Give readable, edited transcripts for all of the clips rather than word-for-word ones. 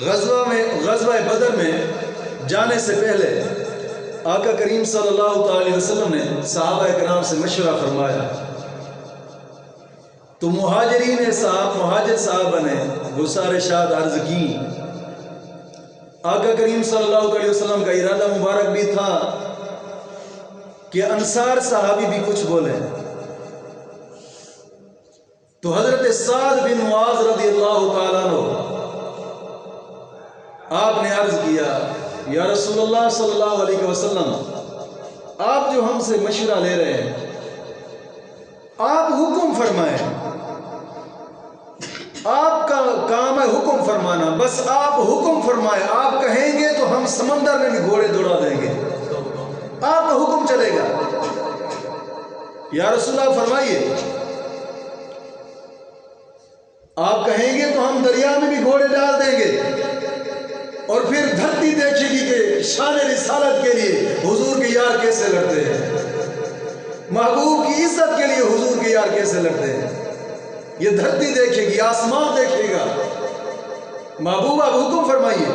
غزوہ بدر میں جانے سے پہلے آقا کریم صلی اللہ علیہ وسلم نے صحابہ کرام سے مشورہ فرمایا تو مہاجر صحابہ نے گزارشات عرض کی۔ آقا کریم صلی اللہ علیہ وسلم کا ارادہ مبارک بھی تھا کہ انصار صحابی بھی کچھ بولیں، تو حضرت سعد بن معاذ رضی اللہ تعالیٰ عنہ آپ نے عرض کیا یا رسول اللہ صلی اللہ علیہ وسلم، آپ جو ہم سے مشورہ لے رہے ہیں آپ حکم فرمائیں، آپ کا کام ہے حکم فرمانا، بس آپ حکم فرمائیں، آپ کہیں گے تو ہم سمندر میں بھی گھوڑے دوڑا دیں گے، آپ کا حکم چلے گا۔ یا رسول اللہ فرمائیے، آپ کہیں گے تو ہم دریا میں بھی گھوڑے ڈال دیں گے، اور پھر دھرتی دیکھے گی کہ شان رسالت کے لیے حضور کے یار کیسے لڑتے ہیں، محبوب کی عزت کے لیے حضور کے یار کیسے لڑتے ہیں، یہ دھرتی دیکھے گی، آسمان دیکھے گا۔ محبوب آپ حکم فرمائیے۔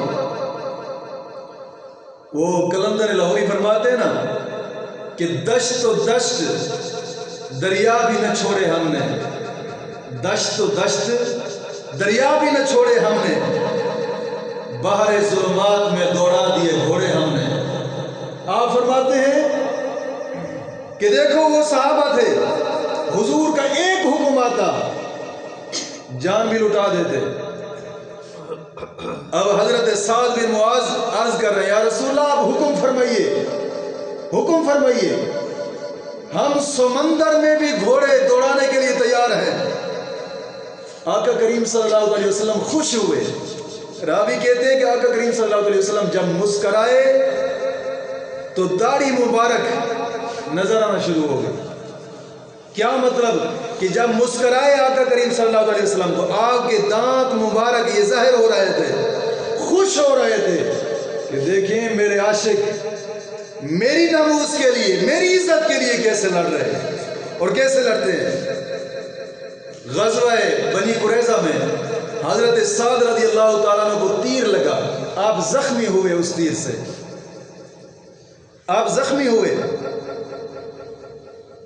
وہ کلندر لاہوری فرماتے ہیں نا کہ دشت و دشت دریا بھی نہ چھوڑے ہم نے، دشت و دشت دریا بھی نہ چھوڑے ہم نے، بحر ظلمات میں دوڑا دیے گھوڑے ہم نے۔ آپ فرماتے ہیں کہ دیکھو وہ صحابہ تھے، حضور کا ایک حکم آتا جان بھی لٹا دیتے۔ اب حضرت سعد بن معاذ عرض کر رہے ہیں یا رسول اللہ آپ حکم فرمائیے، حکم فرمائیے، ہم سمندر میں بھی گھوڑے دوڑانے کے لیے تیار ہیں۔ آقا کریم صلی اللہ علیہ وسلم خوش ہوئے۔ راوی کہتے ہیں کہ آقا کریم صلی اللہ علیہ وسلم جب مسکرائے تو داڑھی مبارک نظر آنا شروع ہو گئی۔ کیا مطلب کہ جب مسکرائے آقا کریم صلی اللہ علیہ وسلم تو آپ کے دانت مبارک یہ ظاہر ہو رہے تھے، خوش ہو رہے تھے کہ دیکھیں میرے عاشق میری ناموس کے لیے، میری عزت کے لیے کیسے لڑ رہے ہیں اور کیسے لڑتے ہیں۔ غزوہ بنی قریظہ میں حضرت سعد رضی اللہ تعالیٰ عنہ کو تیر لگا، آپ زخمی ہوئے، اس تیر سے آپ زخمی ہوئے،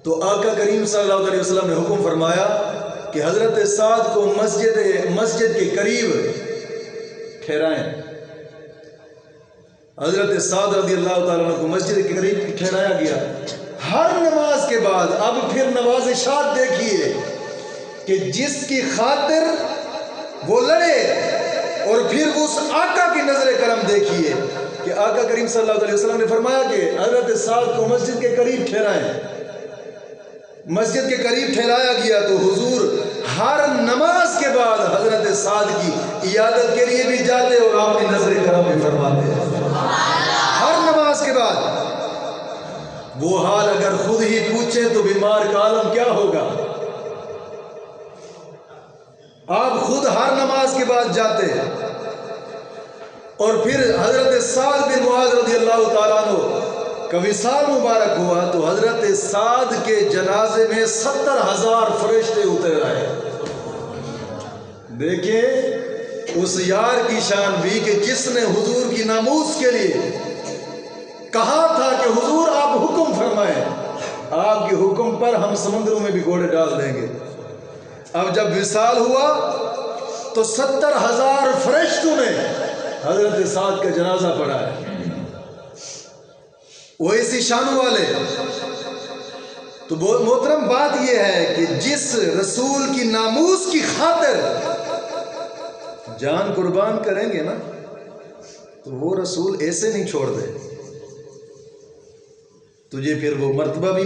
تو آقا کریم صلی اللہ علیہ وسلم نے حکم فرمایا کہ حضرت سعد کو مسجد کے قریب ٹھہرائیں۔ حضرت سعد رضی اللہ تعالیٰ عنہ کو مسجد کے قریب ٹھہرایا گیا۔ ہر نماز کے بعد اب پھر نوازشات دیکھیے کہ جس کی خاطر وہ لڑے، اور پھر اس آقا کی نظر کرم دیکھیے کہ آقا کریم صلی اللہ علیہ وسلم نے فرمایا کہ حضرت سعد کو مسجد کے قریب ٹھہرائیں۔ مسجد کے قریب ٹھہرایا گیا تو حضور ہر نماز کے بعد حضرت سعد کی عیادت کے لیے بھی جاتے اور آپ کی نظر کرم بھی فرماتے ہیں۔ ہر نماز کے بعد وہ حال اگر خود ہی پوچھیں تو بیمار کا عالم کیا ہوگا۔ آپ خود ہر نماز کے بعد جاتے ہیں، اور پھر حضرت سعد بن معاذ رضی اللہ تعالیٰ عنہ کا وصال مبارک ہوا تو حضرت سعد کے جنازے میں 70,000 فرشتے اتر آئے۔ دیکھیں اس یار کی شان بھی کہ جس نے حضور کی ناموس کے لیے کہا تھا کہ حضور آپ حکم فرمائیں، آپ کے حکم پر ہم سمندروں میں بھی گھوڑے ڈال دیں گے۔ اب جب وصال ہوا تو 70,000 فرشتوں نے حضرت سعد کا جنازہ پڑھا ہے۔ وہ اسی شان والے۔ تو محترم بات یہ ہے کہ جس رسول کی ناموس کی خاطر جان قربان کریں گے نا تو وہ رسول ایسے نہیں چھوڑ دے، تجھے پھر وہ مرتبہ بھی